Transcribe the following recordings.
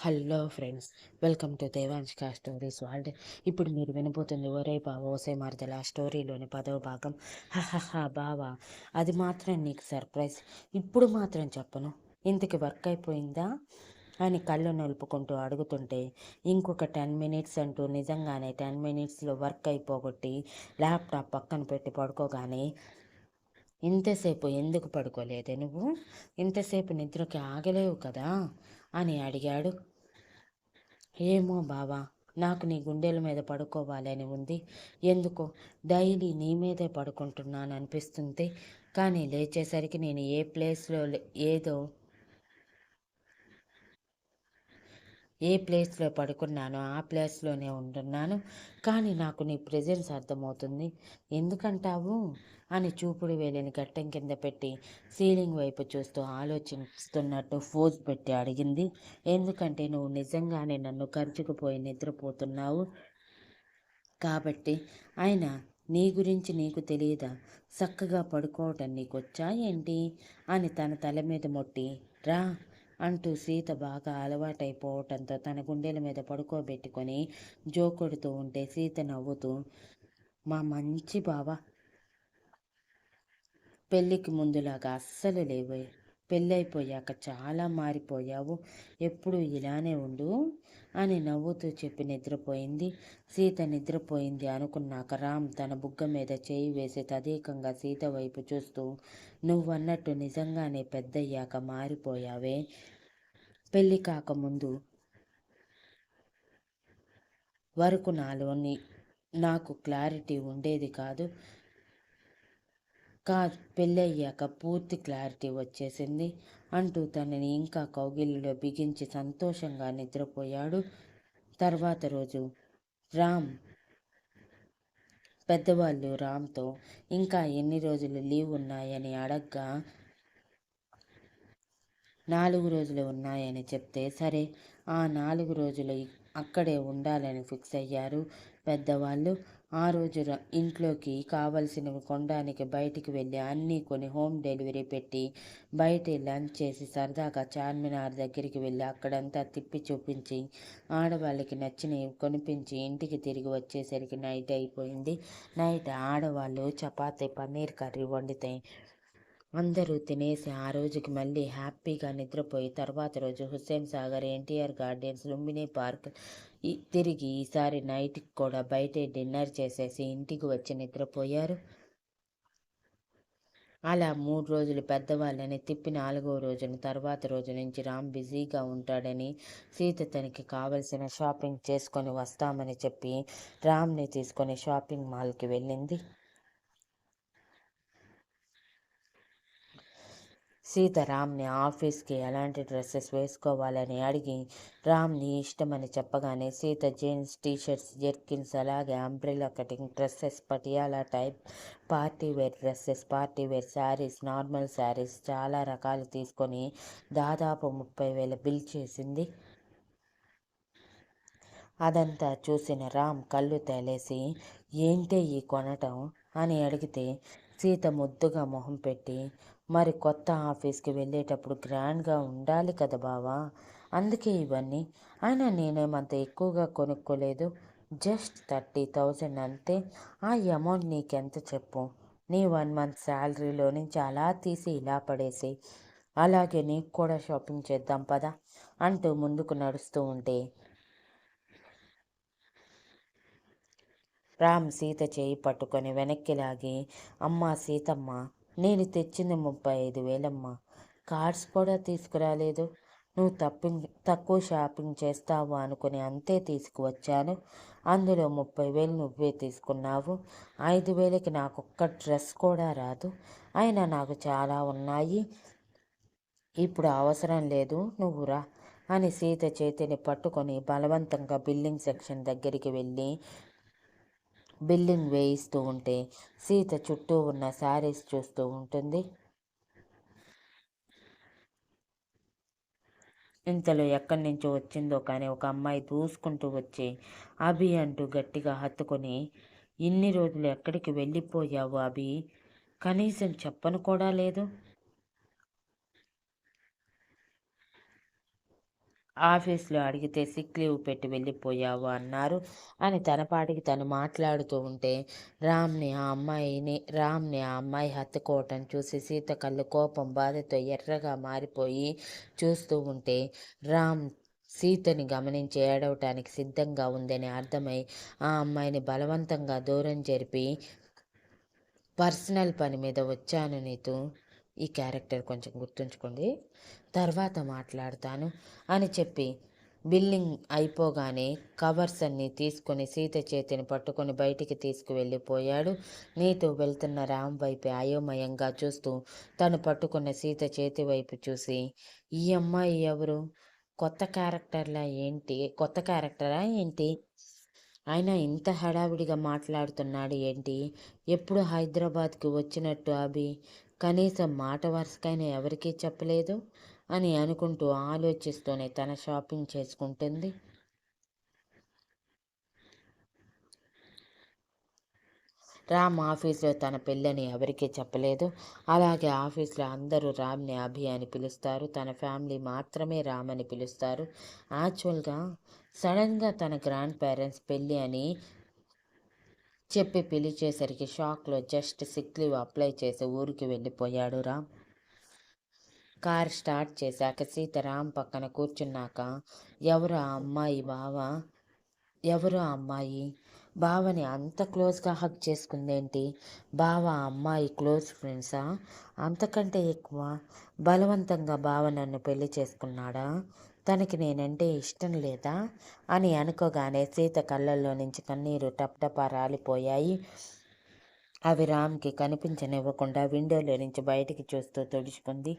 Hello friends, welcome to Devanshika stories world. ఇప్పుడు మీరు వినబోతుంది ఒరే బావ ఓసే మరదల స్టోరీలోని 10వ భాగం. హహహా బావా, అది మాత్రం నీకు సర్ప్రైజ్. ఇప్పుడు మాత్రం చెప్పను. ఇంతకి వర్క్ అయిపోయిందా అని కళ్ళు నలుపుకుంటూ అడుగుతుంటే, ఇంకొక 10 మినిట్స్ అంటూ నిజంగానే 10 మినిట్స్లో వర్క్ అయిపోగొట్టి ల్యాప్టాప్ పక్కన పెట్టి పడుకోగానే, ఇంతసేపు ఎందుకు పడుకోలేదే నువ్వు? ఇంతసేపు నిద్రకి ఆగలేవు కదా అని అడిగాడు. ఏమో బావా, నాకు నీ గుండెల మీద పడుకోవాలని ఉంది. ఎందుకో డైలీ నీ మీదే పడుకుంటున్నాను అనిపిస్తుంది. కానీ లేచేసరికి నేను ఏ ప్లేస్లో ఏదో ఏ ప్లేస్లో పడుకున్నానో ఆ ప్లేస్లోనే ఉంటున్నాను. కానీ నాకు నీ ప్రెజెన్స్ అర్థమవుతుంది. ఎందుకంటావు అని చూపుడు వేలిని గట్టం కింద పెట్టి సీలింగ్ వైపు చూస్తూ ఆలోచిస్తున్నట్టు ఫోజ్ పెట్టి అడిగింది. ఎందుకంటే నువ్వు నిజంగానే నన్ను ఖర్చుకుపోయి నిద్రపోతున్నావు కాబట్టి. అయినా నీ గురించి నీకు తెలియదా? చక్కగా పడుకోవటం నీకొచ్చా ఏంటి అని తన తల మీద మొట్టి, రా అంటూ సీత బాగా అలవాటైపోవటంతో తన గుండెల మీద పడుకోబెట్టుకొని జోకొడుతూ ఉంటే సీత నవ్వుతూ, మా మంచి బావ, పెళ్ళికి ముందులాగా అస్సలు లేవు. పెళ్ళైపోయాక చాలా మారిపోయావు. ఎప్పుడు ఇలానే ఉండు అని నవ్వుతూ చెప్పి నిద్రపోయింది. సీత నిద్రపోయింది అనుకున్నాక రామ్ తన బుగ్గ మీద చేయి వేసి తదేకంగా సీత వైపు చూస్తూ, నువ్వన్నట్టు నిజంగానే పెద్దయ్యాక మారిపోయావే. పెళ్ళి కాకముందు వరకు నాకు క్లారిటీ ఉండేది కాదు. పెళ్ళయ్యాక పూర్తి క్లారిటీ వచ్చేసింది అంటూ తనని ఇంకా కౌగిలిలో బిగించి సంతోషంగా నిద్రపోయాడు. తర్వాత రోజు రామ్ పెద్దవాళ్ళు రామ్తో ఇంకా ఎన్ని రోజులు లీవ్ ఉన్నాయని అడగ్గా 4 రోజులు ఉన్నాయని చెప్తే, సరే ఆ 4 రోజులు అక్కడే ఉండాలని ఫిక్స్ అయ్యారు పెద్దవాళ్ళు. ఆ రోజు ఇంట్లోకి కావలసినవి కొనడానికి బయటికి వెళ్ళి అన్నీ కొని హోమ్ డెలివరీ పెట్టి బయట లంచ్ చేసి సరదాగా చార్మినార్ దగ్గరికి వెళ్ళి అక్కడంతా తిప్పి చూపించి ఆడవాళ్ళకి నచ్చినవి కొనిపించి ఇంటికి తిరిగి వచ్చేసరికి నైట్ అయిపోయింది. నైట్ ఆడవాళ్ళు చపాతీ పన్నీర్ కర్రీ వండితే అందరూ తినేసి ఆ రోజుకి మళ్ళీ హ్యాపీగా నిద్రపోయి తర్వాత రోజు హుస్సేన్ సాగర్, ఎన్టీఆర్ గార్డెన్స్, లుంబినీ పార్క్ తిరిగి ఈసారి నైట్కి కూడా బయటే డిన్నర్ చేసేసి ఇంటికి వచ్చి నిద్రపోయారు. అలా 3 రోజులు పెద్దవాళ్ళని తిప్పి 4వ రోజున తర్వాత రోజు నుంచి రామ్ బిజీగా ఉంటాడని సీత తనకి కావలసిన షాపింగ్ చేసుకొని వస్తామని చెప్పి రామ్ని తీసుకొని షాపింగ్ మాల్కి వెళ్ళింది. సీత రామ్ని ఆఫీస్కి ఎలాంటి డ్రెస్సెస్ వేసుకోవాలని అడిగి రామ్ని ఇష్టమని చెప్పగానే సీత జీన్స్, టీషర్ట్స్, జెర్కిన్స్, అలాగే umbrella cutting dresses, Patiala type party wear dresses, party wear saris, normal saris చాలా రకాలు తీసుకొని దాదాపు 30,000 బిల్ చేసింది. అదంతా చూసిన రామ్ కళ్ళు తేలేసి, ఏంటే ఈ కొనటం అని అడిగితే సీత ముద్దుగా మొహం పెట్టి, మరి కొత్త ఆఫీస్కి వెళ్ళేటప్పుడు గ్రాండ్గా ఉండాలి కదా బావా, అందుకే ఇవన్నీ. అయినా నేనేమంత ఎక్కువగా కొనుక్కోలేదు, జస్ట్ 30,000 అంతే. ఆ అమౌంట్ నీకెంత చెప్పు, నీ 1 మంత్ శాలరీలో నుంచి అలా తీసి ఇలా పడేసి, అలాగే నీకు కూడా షాపింగ్ చేద్దాం పదా అంటూ ముందుకు నడుస్తూ ఉంటే రామ్ సీత చేయి పట్టుకొని వెనక్కి లాగి, అమ్మా సీతమ్మ, నేను తెచ్చింది 35,000 కార్డ్స్ కూడా తీసుకురాలేదు. నువ్వు తక్కువ షాపింగ్ చేస్తావు అనుకుని అంతే తీసుకువచ్చాను. అందులో 30,000 నువ్వే తీసుకున్నావు. 5,000కి నాకొక్క డ్రెస్ కూడా రాదు. అయినా నాకు చాలా ఉన్నాయి, ఇప్పుడు అవసరం లేదు, నువ్వు రా అని సీత చేతిని పట్టుకొని బలవంతంగా బిల్లింగ్ సెక్షన్ దగ్గరికి వెళ్ళి బిల్లింగ్ వేయిస్తూ ఉంటే సీత చుట్టూ ఉన్న శారీస్ చూస్తూ ఉంటుంది. ఇంతలో ఎక్కడి నుంచో వచ్చిందో కానీ ఒక అమ్మాయి దూసుకుంటూ వచ్చి అభి అంటూ గట్టిగా హత్తుకొని, ఇన్ని రోజులు ఎక్కడికి వెళ్ళిపోయావు అభి, కనీసం చెప్పను కూడా లేదు. ఆఫీస్లో అడిగితే సిక్ లీవ్ పెట్టి వెళ్ళిపోయావు అన్నారు అని తన పాటికి తను మాట్లాడుతూ ఉంటే రామ్ని ఆ అమ్మాయి హత్తుకోవటం చూసి సీత కళ్ళు కోపం బాధతో ఎర్రగా మారిపోయి చూస్తూ ఉంటే రామ్ సీతని గమనించి ఏడవటానికి సిద్ధంగా ఉందని అర్థమై ఆ అమ్మాయిని బలవంతంగా దూరం జరిపి పర్సనల్ పని మీద వచ్చాను నీతో, ఈ క్యారెక్టర్ కొంచెం గుర్తుంచుకోండి, తర్వాత మాట్లాడతాను అని చెప్పి బిల్లింగ్ అయిపోగానే కవర్స్ అన్నీ తీసుకొని సీత చేతిని పట్టుకొని బయటికి తీసుకువెళ్ళిపోయాడు. నీతో వెళ్తున్న రామ్ వైపే అయోమయంగా చూస్తూ తను పట్టుకున్న సీత చేతి వైపు చూసి, ఈ అమ్మాయి ఎవరు, కొత్త క్యారెక్టరా ఏంటి, అయినా ఇంత హడావిడిగా మాట్లాడుతున్నాడు ఏంటి, ఎప్పుడు హైదరాబాద్కి వచ్చినట్టు అభి కనీసం మాట వరుసకైనా ఎవరికీ చెప్పలేదు అని అనుకుంటూ ఆలోచిస్తూనే తన షాపింగ్ చేసుకుంటుంది. రామ్ ఆఫీస్లో తన పెళ్ళని ఎవరికీ చెప్పలేదు. అలాగే ఆఫీస్లో అందరూ రామ్ని అభి అని పిలుస్తారు. తన ఫ్యామిలీ మాత్రమే రామ్ అని పిలుస్తారు. యాక్చువల్గా సడన్గా తన గ్రాండ్ పేరెంట్స్ పెళ్ళి అని చెప్పి పిలిచేసరికి షాక్లో జస్ట్ సిక్ లీవ్ అప్లై చేసి ఊరికి వెళ్ళిపోయాడు రామ్. కార్ స్టార్ట్ చేశాక సీత రామ్ పక్కన కూర్చున్నాక, ఎవరు ఆ అమ్మాయి బావా, ఎవరు ఆ అమ్మాయి, బావని అంత క్లోజ్గా హక్ చేసుకుందేంటి, బావ ఆ అమ్మాయి క్లోజ్ ఫ్రెండ్సా, అంతకంటే ఎక్కువ బలవంతంగా బావ నన్ను పెళ్లి చేసుకున్నాడా, తనకి నేనంటే ఇష్టం లేదా అని అనుకోగానే సీత కళ్ళల్లో నుంచి కన్నీరు టప్టపా రాలిపోయాయి. అవి రామ్కి కనిపించనివ్వకుండా విండోలో నుంచి బయటికి చూస్తూ తుడుచుకుంది.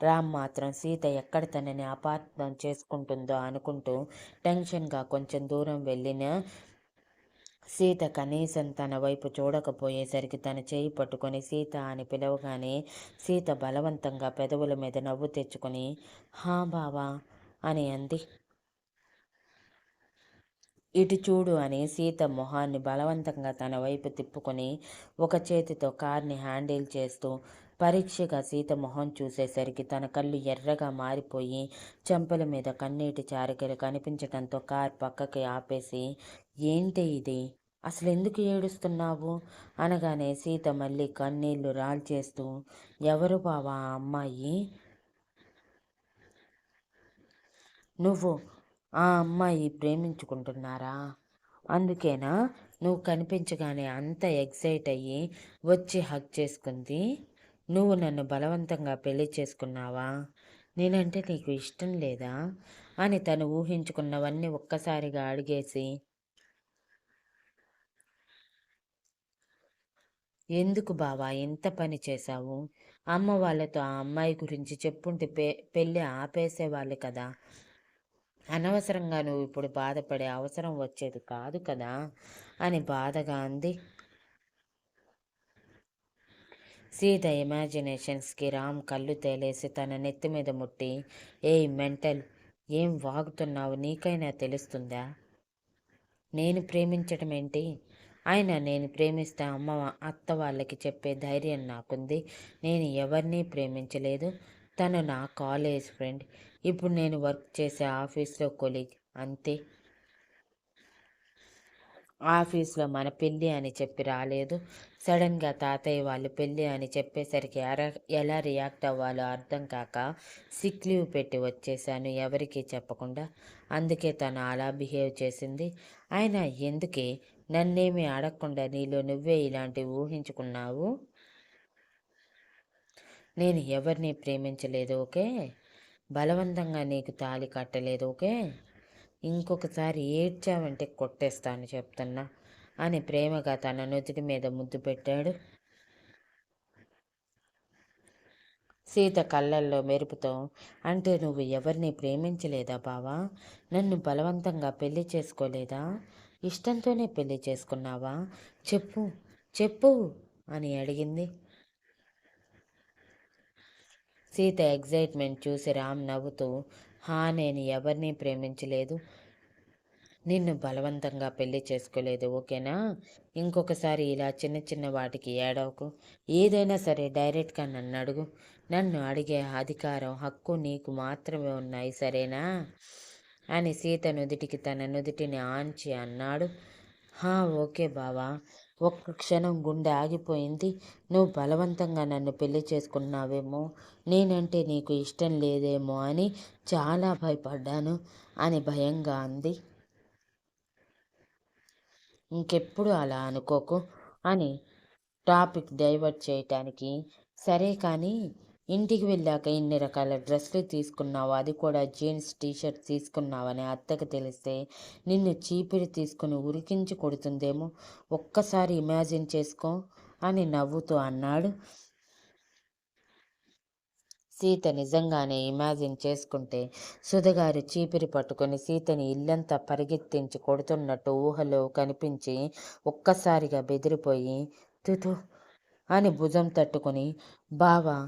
రామ్ మాత్రం సీత ఎక్కడ తనని అపార్థం చేసుకుంటుందో అనుకుంటూ టెన్షన్గా కొంచెం దూరం వెళ్ళిన సీత కనీసం తన వైపు చూడకపోయేసరికి తన చేయి పట్టుకొని సీత అని పిలవగానే సీత బలవంతంగా పెదవుల మీద నవ్వు తెచ్చుకొని హా బావా అని అంది. ఇటు చూడు అని సీత మొహాన్ని బలవంతంగా తన వైపు తిప్పుకొని ఒక చేతితో కార్ని హ్యాండిల్ చేస్తూ పరీక్షగా సీత మొహం చూసేసరికి తన కళ్ళు ఎర్రగా మారిపోయి చెంపల మీద కన్నీటి చారికలు కనిపించటంతో కార్ పక్కకి ఆపేసి, ఏంటి ఇది, అసలు ఎందుకు ఏడుస్తున్నావు అనగానే సీత మళ్ళీ కన్నీళ్లు రాల్చేస్తూ, ఎవరు బావా ఆ అమ్మాయి, నువ్వు ఆ అమ్మాయి ప్రేమించుకుంటున్నారా, అందుకేనా నువ్వు కనిపించగానే అంత ఎగ్జైట్ అయ్యి వచ్చి హగ్ చేసుకుంది, నువ్వు నన్ను బలవంతంగా పెళ్లి చేసుకున్నావా, నేనంటే నీకు ఇష్టం లేదా అని తను ఊహించుకున్నవన్నీ ఒక్కసారిగా అడిగేసి, ఎందుకు బావా ఇంత పని చేశావు, అమ్మ వాళ్ళతో ఆ అమ్మాయి గురించి చెప్పుంటే పెళ్ళి ఆపేసేవాళ్ళు కదా, అనవసరంగా నువ్వు ఇప్పుడు బాధపడే అవసరం వచ్చేది కాదు కదా అని బాధగా అంది. సీత ఇమాజినేషన్స్కి రామ్ కళ్ళు తేలేసి తన నెత్తి మీద ముట్టి, ఏయ్ మెంటల్, ఏం వాగుతున్నావు, నీకైనా తెలుస్తుందా, నేను ప్రేమించటం ఏంటి, అయినా నేను ప్రేమిస్తే అత్త వాళ్ళకి చెప్పే ధైర్యం నాకుంది, నేను ఎవరినీ ప్రేమించలేదు, తను నా కాలేజ్ ఫ్రెండ్, ఇప్పుడు నేను వర్క్ చేసే ఆఫీస్లో కొలీగ్, అంతే, ఆఫీస్లో మన పెళ్ళి అని చెప్పి రాలేదు, సడన్గా తాతయ్య వాళ్ళు పెళ్ళి అని చెప్పేసరికి ఎలా రియాక్ట్ అవ్వాలో అర్థం కాక సిక్ లీవ్ పెట్టి వచ్చేసాను ఎవరికీ చెప్పకుండా, అందుకే తను అలా బిహేవ్ చేసింది, అయినా ఎందుకే నన్నేమీ అడగకుండా నీలో నువ్వే ఇలాంటివి ఊహించుకున్నావు, నేను ఎవరిని ప్రేమించలేదు ఓకే, బలవంతంగా నీకు తాళి కట్టలేదు ఓకే, ఇంకొకసారి ఏడ్చావంటే కొట్టేస్తాను చెప్తున్నా అని ప్రేమగా తన నుదుటి మీద ముద్దు పెట్టాడు. సీత కళ్ళల్లో మెరుపుతో, అంటే నువ్వు ఎవరిని ప్రేమించలేదా బావా, నన్ను బలవంతంగా పెళ్లి చేసుకోలేదా, ఇష్టంతోనే పెళ్లి చేసుకున్నావా, చెప్పు చెప్పు అని అడిగింది. సీత ఎగ్జైట్మెంట్ చూసి రామ్ నవ్వుతూ, హా నేను ఎవరిని ప్రేమించలేదు, నిన్ను బలవంతంగా పెళ్లి చేసుకోలేదు, ఓకేనా? ఇంకొకసారి ఇలా చిన్న చిన్న వాటికి ఏడవకు. ఏదైనా సరే డైరెక్ట్గా నన్ను అడుగు. నన్ను అడిగే అధికారం, హక్కు నీకు మాత్రమే ఉన్నాయి, సరేనా? అని సీత నుదిటికి తన నుదిటిని ఆంచి అన్నాడు. హా, ఓకే బావా. ఒక్క క్షణం గుండె ఆగిపోయింది. నువ్వు బలవంతంగా నన్ను పెళ్లి చేసుకున్నావేమో, నేనంటే నీకు ఇష్టం లేదేమో అని చాలా భయపడ్డాను అని భయంగా అంది. ఇంకెప్పుడు అలా అనుకోకు అని టాపిక్ డైవర్ట్ చేయటానికి. సరే కానీ ఇంటికి వెళ్ళాక ఇన్ని రకాల డ్రెస్సులు తీసుకున్నావు, అది కూడా జీన్స్ టీషర్ట్ తీసుకున్నావని అత్తకు తెలిస్తే నిన్ను చీపిరి తీసుకుని ఉరికించి కొడుతుందేమో, ఒక్కసారి ఇమాజిన్ చేసుకో అని నవ్వుతూ అన్నాడు. సీత నిజంగానే ఇమాజిన్ చేసుకుంటే సుధగారు చీపిరి పట్టుకొని సీతని ఇల్లంతా పరిగెత్తించి కొడుతున్నట్టు ఊహలో కనిపించి ఒక్కసారిగా బెదిరిపోయి తుతు అని భుజం తట్టుకొని, బావా,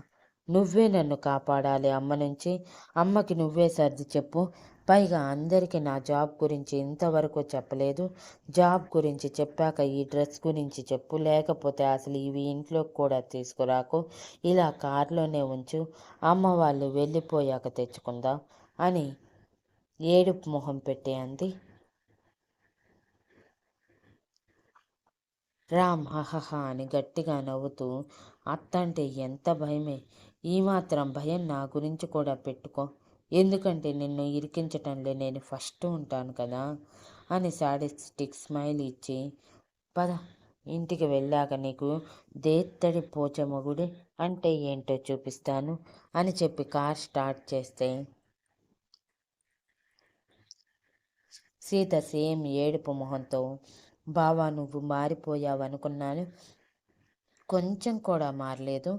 నువ్వే నన్ను కాపాడాలి అమ్మ నుంచి. అమ్మకి నువ్వే సర్ది చెప్పు. పైగా అందరికీ నా జాబ్ గురించి ఇంతవరకు చెప్పలేదు. జాబ్ గురించి చెప్పాక ఈ డ్రెస్ గురించి చెప్పు, లేకపోతే అసలు ఇవి ఇంట్లోకి కూడా తీసుకురాకు. ఇలా కారులోనే ఉంచు, అమ్మ వాళ్ళు వెళ్ళిపోయాక తెచ్చుకుందాం అని ఏడుపు మొహం పెట్టి అంది. రామ్ హహహ అని గట్టిగా నవ్వుతూ, అత్తంటే ఎంత భయమే, ఈ మాత్రం భయం నా గురించి కూడా పెట్టుకో, ఎందుకంటే నిన్ను ఇరికించటంలో నేను ఫస్ట్ ఉంటాను కదా అని సాడిస్టిక్ స్మైల్ ఇచ్చి, పద, ఇంటికి వెళ్ళాక నీకు దేత్తడి పోచమొగుడు అంటే ఏంటో చూపిస్తాను అని చెప్పి కార్ స్టార్ట్ చేస్తే సీత సేమ్ ఏడుపు మొహంతో, బావా, నువ్వు మారిపోయావనుకున్నాను, కొంచెం కూడా మారలేదు.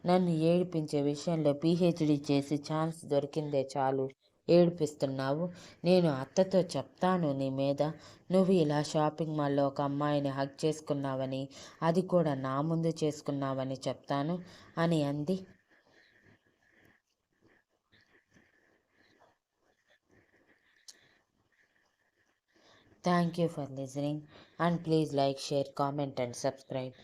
నన్ను ఏడిపించే విషయంలో పీహెచ్డీ చేసి ఛాన్స్ దొరికిందే చాలు ఏడిపిస్తున్నావు. నేను అత్తతో చెప్తాను నీ మీద. నువ్వు ఇలా షాపింగ్ మాల్లో ఒక అమ్మాయిని హగ్ చేసుకున్నావని, అది కూడా నా ముందు చేసుకున్నావని చెప్తాను అని అంది. Thank you for listening and please like, share, comment and subscribe.